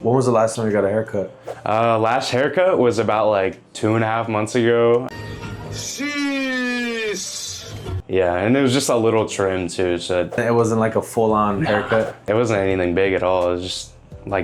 When was the last time you got a haircut? Last haircut was about like 2.5 months ago. Jeez. Yeah, and it was just a little trim too, so it wasn't like a full-on haircut. It wasn't anything big at all. It was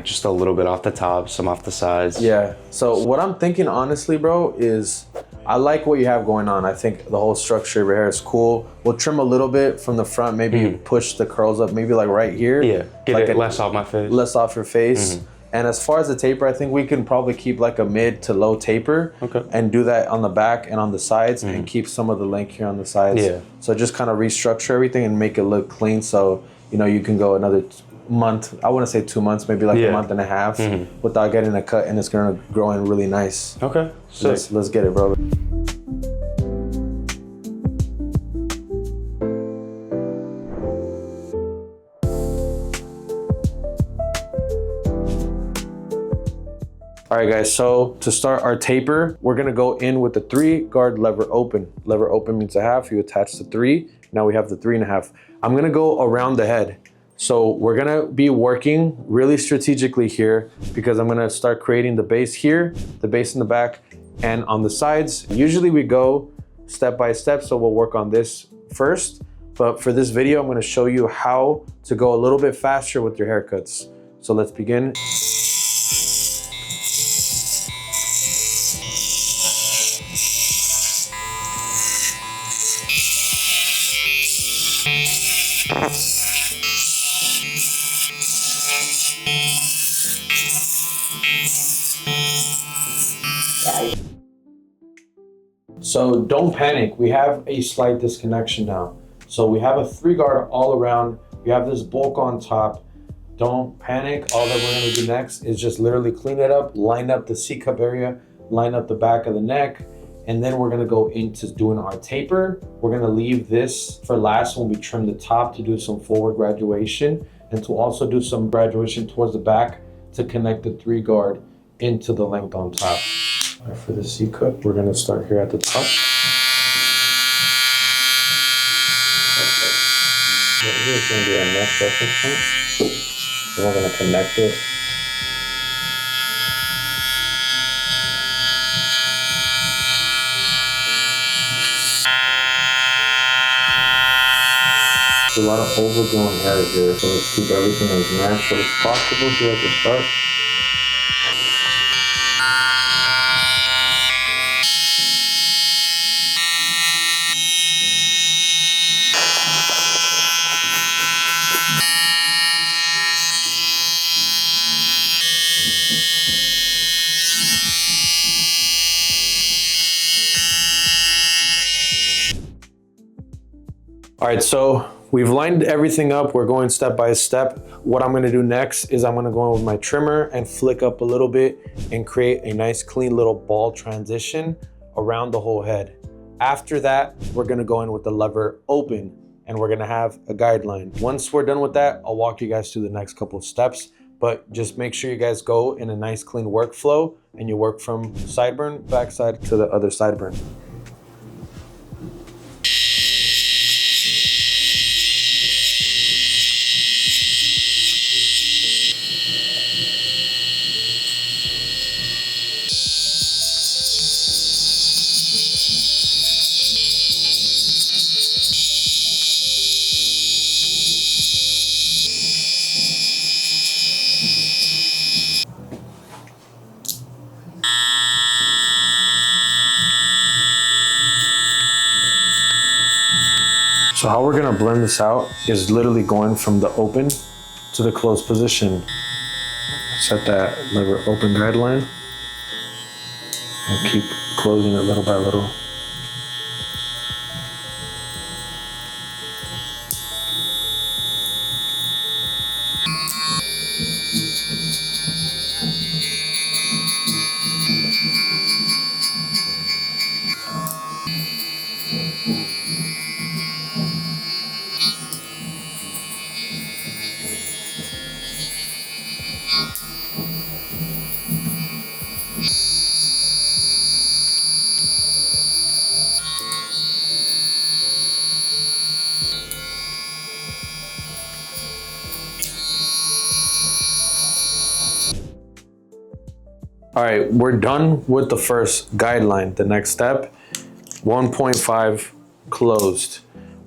just a little bit off the top, some off the sides. Yeah. So what I'm thinking, honestly, bro, is I like what you have going on. I think the whole structure of your hair is cool. We'll trim a little bit from the front, maybe push the curls up, maybe like right here. Yeah, get like it less off my face. Less off your face. And as far as the taper, I think we can probably keep like a mid to low taper. Okay. And do that on the back and on the sides and keep some of the length here on the sides. Yeah. So just kind of restructure everything and make it look clean. So, you know, you can go another month, I wouldn't say 2 months, maybe like a month and a half without getting a cut, and it's gonna grow in really nice. Okay. So let's get it, bro. All right, guys, so to start our taper, we're gonna go in with the 3-guard lever open. Lever open means a half, you attach the 3. Now we have the 3.5. I'm gonna go around the head. So we're gonna be working really strategically here because I'm gonna start creating the base here, the base in the back, and on the sides. Usually we go step by step, so we'll work on this first. But for this video, I'm gonna show you how to go a little bit faster with your haircuts. So let's begin. So don't panic, we have a slight disconnection now. So we have a 3-guard all around, we have this bulk on top. Don't panic, all that we're gonna do next is just literally clean it up, line up the C-cup area, line up the back of the neck, and then we're gonna go into doing our taper. We're gonna leave this for last when we trim the top to do some forward graduation and to also do some graduation towards the back to connect the 3-guard into the length on top. All right, for the C-cup, we're gonna start here at the top. Here's gonna be our next reference point. Then we're gonna connect it. There's a lot of overgrown hair here, so let's keep everything as natural as possible here at the start. All right, so we've lined everything up. We're going step by step. What I'm gonna do next is I'm gonna go in with my trimmer and flick up a little bit and create a nice clean little ball transition around the whole head. After that, we're gonna go in with the lever open and we're gonna have a guideline. Once we're done with that, I'll walk you guys through the next couple of steps, but just make sure you guys go in a nice clean workflow and you work from sideburn, backside to the other sideburn. So how we're gonna blend this out is literally going from the open to the closed position. Set that lever open guideline and keep closing it little by little. All right, we're done with the first guideline. The next step, 1.5 closed.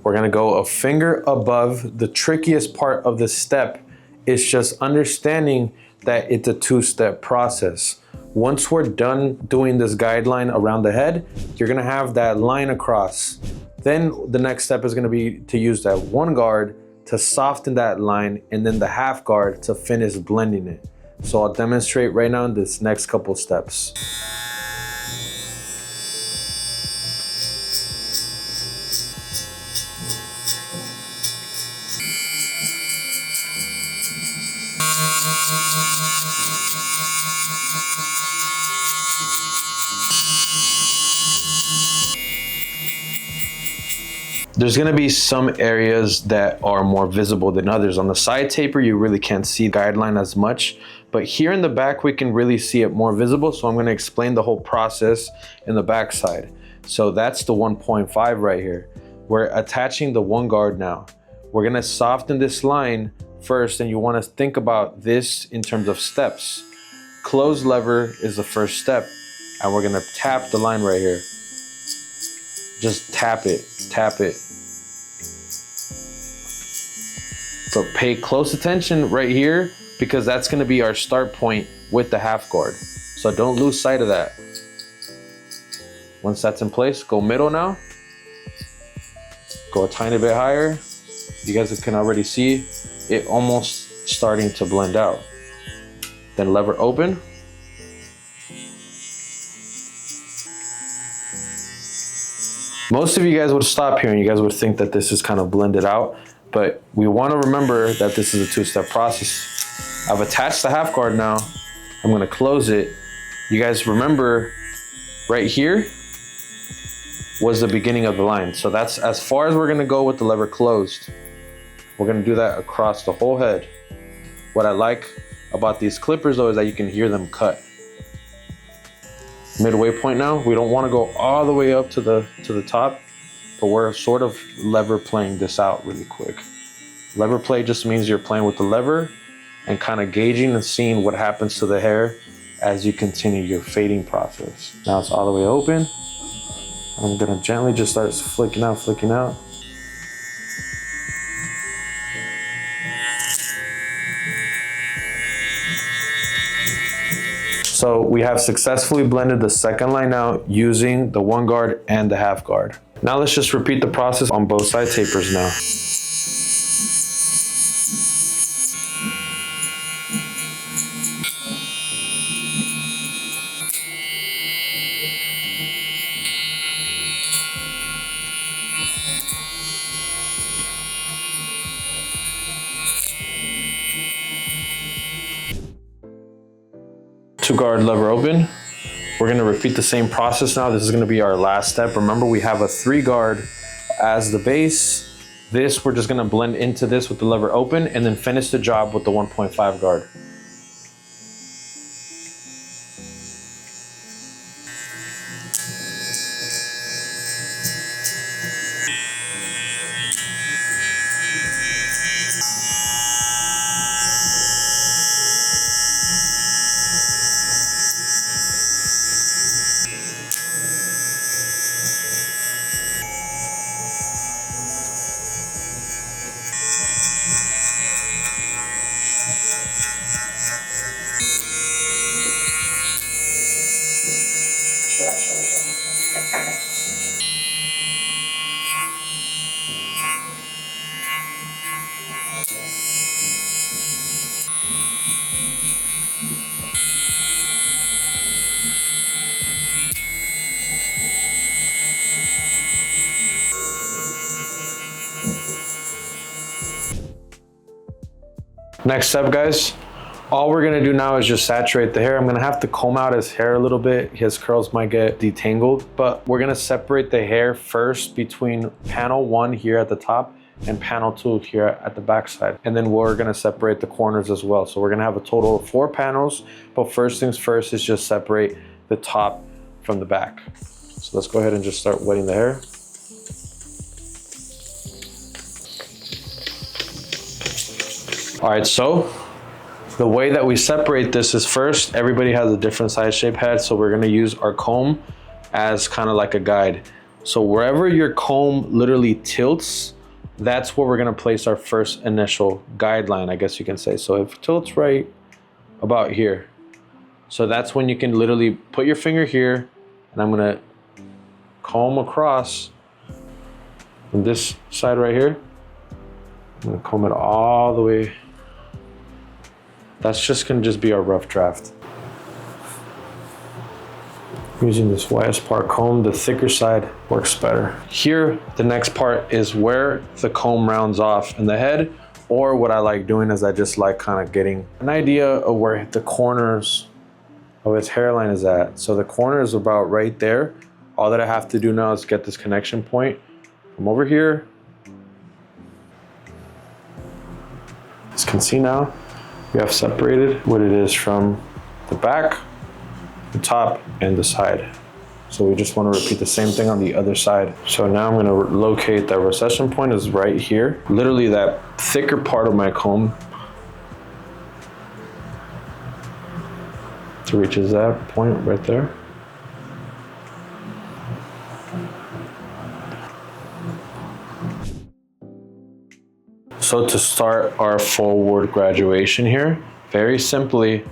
We're gonna go a finger above. The trickiest part of this step is just understanding that it's a two-step process. Once we're done doing this guideline around the head, you're gonna have that line across. Then the next step is gonna be to use that one guard to soften that line, and then the half guard to finish blending it. So I'll demonstrate right now in this next couple steps. There's gonna be some areas that are more visible than others. On the side taper, you really can't see guideline as much, but here in the back, we can really see it more visible. So I'm gonna explain the whole process in the back side. So that's the 1.5 right here. We're attaching the one guard now. We're gonna soften this line first, and you wanna think about this in terms of steps. Close lever is the first step, and we're gonna tap the line right here. Just tap it, tap it. So pay close attention right here, because that's gonna be our start point with the half guard. So don't lose sight of that. Once that's in place, go middle now. Go a tiny bit higher. You guys can already see it almost starting to blend out. Then lever open. Most of you guys would stop here and you guys would think that this is kind of blended out, but we want to remember that this is a two-step process. I've attached the half guard now. I'm going to close it. You guys remember right here was the beginning of the line. So that's as far as we're going to go with the lever closed. We're going to do that across the whole head. What I like about these clippers though is that you can hear them cut. Midway point now, we don't want to go all the way up to the top, but we're sort of lever playing this out really quick. Lever play just means you're playing with the lever and kind of gauging and seeing what happens to the hair as you continue your fading process. Now it's all the way open. I'm gonna gently just start flicking out, flicking out. So we have successfully blended the second line out using the one guard and the half guard. Now let's just repeat the process on both side tapers now. Two guard lever open. We're gonna repeat the same process now. This is gonna be our last step. Remember, we have a 3 guard as the base. This, we're just gonna blend into this with the lever open and then finish the job with the 1.5 guard. Next step, guys, all we're gonna do now is just saturate the hair. I'm gonna have to comb out his hair a little bit. His curls might get detangled, but we're gonna separate the hair first between panel 1 here at the top and panel 2 here at the back side. And then we're gonna separate the corners as well. So we're gonna have a total of 4 panels, but first things first is just separate the top from the back. So let's go ahead and just start wetting the hair. All right, so The way that we separate this is first, everybody has a different size shape head, so we're gonna use our comb as kind of like a guide. So wherever your comb literally tilts, that's where we're gonna place our first initial guideline, I guess you can say. So if it tilts right about here, so that's when you can literally put your finger here, and I'm gonna comb across on this side right here. I'm gonna comb it all the way. That's just gonna be our rough draft. Using this widest part comb, the thicker side works better. Here, the next part is where the comb rounds off in the head, or what I like doing is I just like kind of getting an idea of where the corners of his hairline is at. So the corner is about right there. All that I have to do now is get this connection point from over here. As you can see now, we have separated what it is from the back, the top, and the side. So we just want to repeat the same thing on the other side. So now I'm going to locate that recession point is right here. Literally that thicker part of my comb to reaches that point right there. So to start our forward graduation here, very simply,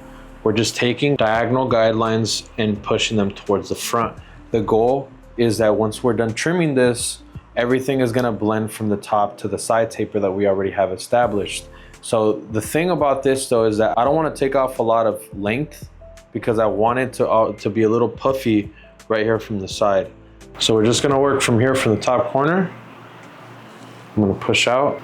we're just taking diagonal guidelines and pushing them towards the front. The goal is that once we're done trimming this, everything is gonna blend from the top to the side taper that we already have established. So the thing about this though is that I don't wanna take off a lot of length because I want it to be a little puffy right here from the side. So we're just gonna work from here from the top corner. I'm gonna push out.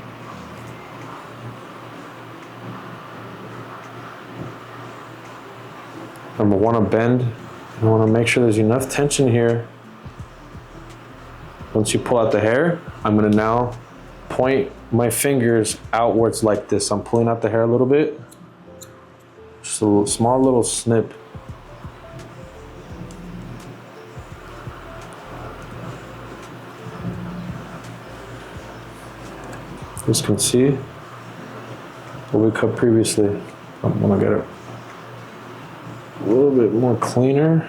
I'm gonna wanna bend. I wanna make sure there's enough tension here. Once you pull out the hair, I'm gonna now point my fingers outwards like this. I'm pulling out the hair a little bit. Just a small little snip. As you can see, what we cut previously. I'm gonna get it a little bit more cleaner.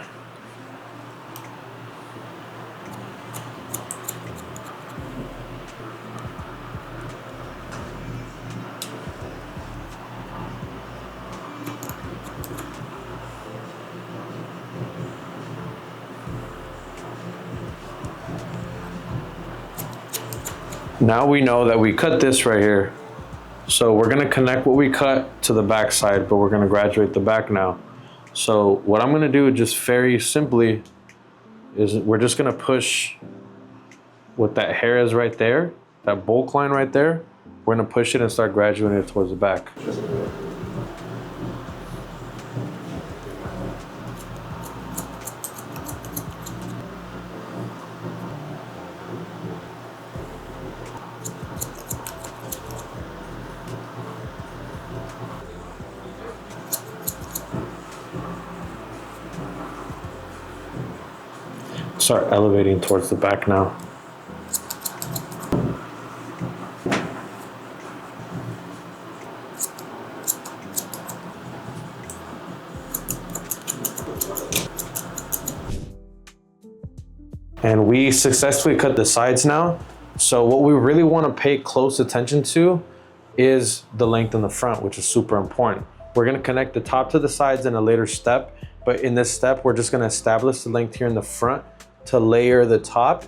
Now we know that we cut this right here. So we're gonna connect what we cut to the back side, but we're gonna graduate the back now. So what I'm gonna do just very simply is we're just gonna push what that hair is right there, that bulk line right there. We're gonna push it and start graduating it towards the back. Start elevating towards the back now. And we successfully cut the sides now. So what we really want to pay close attention to is the length in the front, which is super important. We're going to connect the top to the sides in a later step, but in this step, we're just going to establish the length here in the front to layer the top,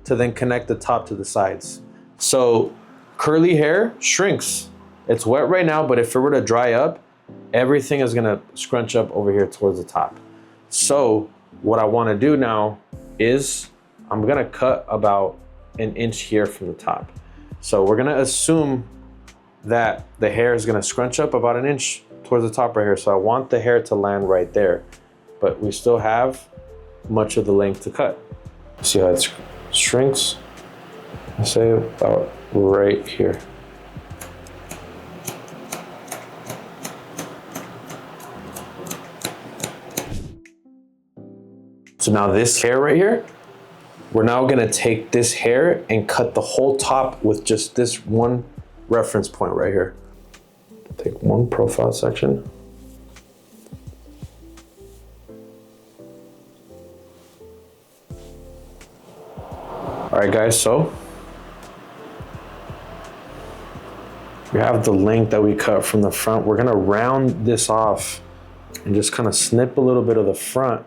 to then connect the top to the sides. So curly hair shrinks. It's wet right now, but if it were to dry up, everything is gonna scrunch up over here towards the top. So what I wanna do now is I'm gonna cut about an inch here from the top. So we're gonna assume that the hair is gonna scrunch up about an inch towards the top right here. So I want the hair to land right there, but we still have much of the length to cut. See how it shrinks? I say about right here. So now this hair right here, we're now gonna take this hair and cut the whole top with just this one reference point right here. Take one profile section. right, guys, so we have the length that we cut from the front. We're gonna round this off and just kind of snip a little bit of the front.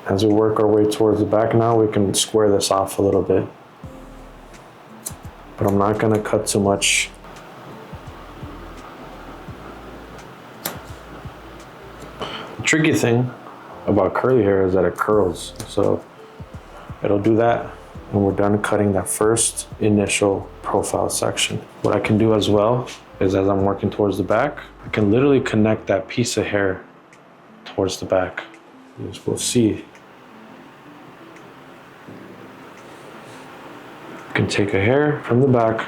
As we work our way towards the back now, we can square this off a little bit. But I'm not gonna cut too much. The tricky thing about curly hair is that it curls. So it'll do that and we're done cutting that first initial profile section. What I can do as well is, as I'm working towards the back, I can literally connect that piece of hair towards the back. As we'll see. You can take a hair from the back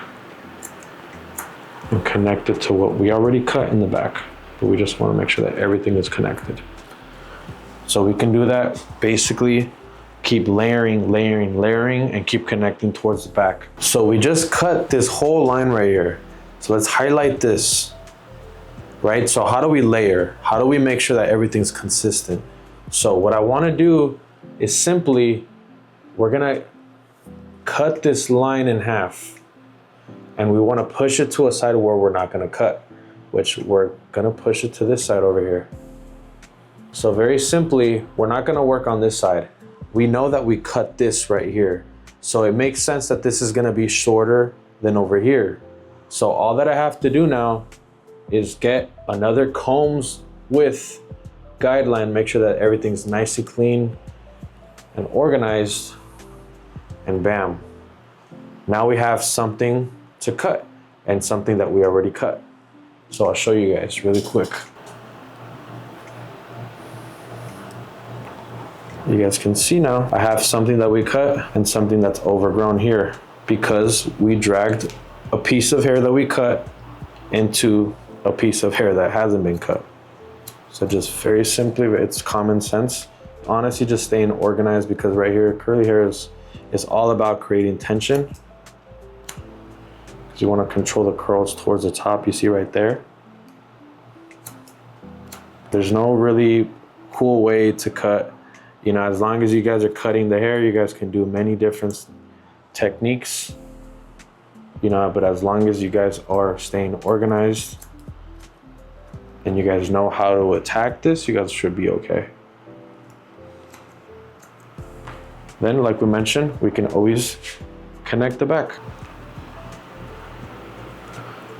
and connect it to what we already cut in the back, but we just want to make sure that everything is connected. So we can do that, basically keep layering, and keep connecting towards the back. So we just cut this whole line right here. So let's highlight this, right? So how do we layer? How do we make sure that everything's consistent? So what I want to do is simply, we're gonna cut this line in half and we want to push it to a side where we're not going to cut, which we're going to push it to this side over here. So very simply, we're not going to work on this side. We know that we cut this right here. So it makes sense that this is going to be shorter than over here. So all that I have to do now is get another combs width guideline, make sure that everything's nice and clean and organized, and bam. Now we have something to cut and something that we already cut. So I'll show you guys really quick. You guys can see now I have something that we cut and something that's overgrown here because we dragged a piece of hair that we cut into a piece of hair that hasn't been cut. So just very simply, it's common sense. Honestly, just staying organized, because right here, curly hair is all about creating tension. Because you want to control the curls towards the top, you see right there. There's no really cool way to cut. You know, as long as you guys are cutting the hair, you guys can do many different techniques. You know, but as long as you guys are staying organized and you guys know how to attack this, you guys should be okay. Then, like we mentioned, we can always connect the back.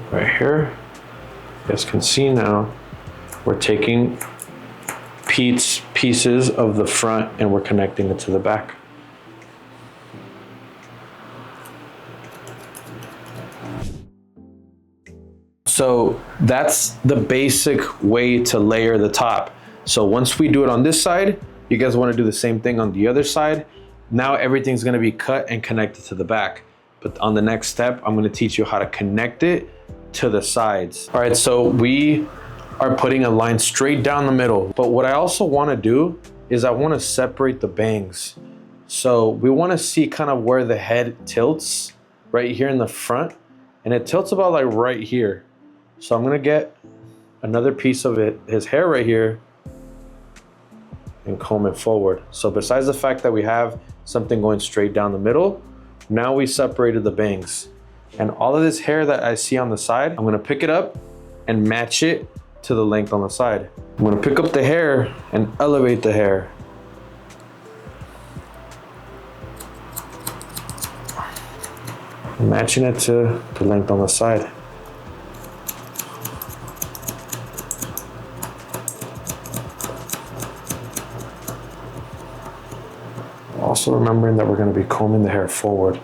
Right here, you guys can see now, we're taking pieces of the front and we're connecting it to the back. So that's the basic way to layer the top. So once we do it on this side, you guys want to do the same thing on the other side. Now everything's going to be cut and connected to the back. But on the next step, I'm going to teach you how to connect it to the sides. All right, so we are putting a line straight down the middle. But what I also want to do is I want to separate the bangs. So we want to see kind of where the head tilts right here in the front. And it tilts about like right here. So I'm gonna get another piece of his hair right here and comb it forward. So besides the fact that we have something going straight down the middle, now we separated the bangs. And all of this hair that I see on the side, I'm gonna pick it up and match it to the length on the side. I'm gonna pick up the hair and elevate the hair. Matching it to the length on the side. Also remembering that we're going to be combing the hair forward.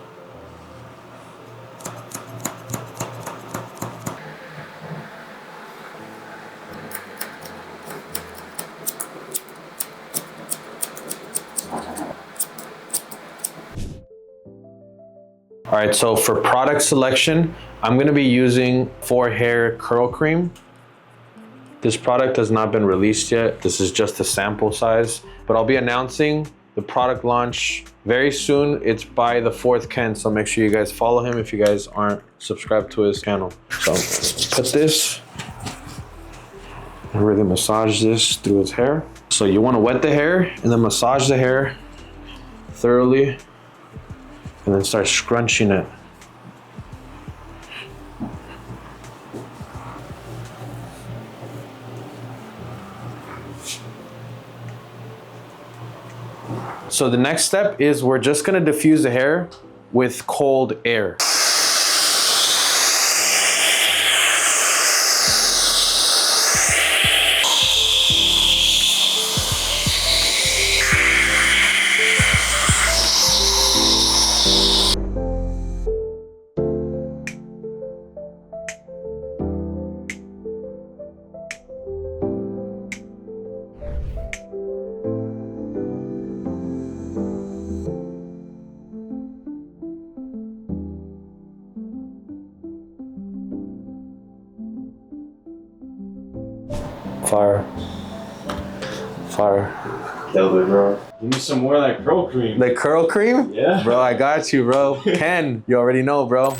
All right, so for product selection, I'm going to be using 4Hair Curl Cream. This product has not been released yet. This is just a sample size, but I'll be announcing the product launch very soon. It's by the 4th Ken, so make sure you guys follow him if you guys aren't subscribed to his channel. So put this and really massage this through his hair. So you want to wet the hair and then massage the hair thoroughly and then start scrunching it. So the next step is we're just gonna diffuse the hair with cold air. Fire. Fire. Kill it, bro. Give me some more of that curl cream. The curl cream? Yeah. Bro, I got you, bro. Ken, you already know, bro.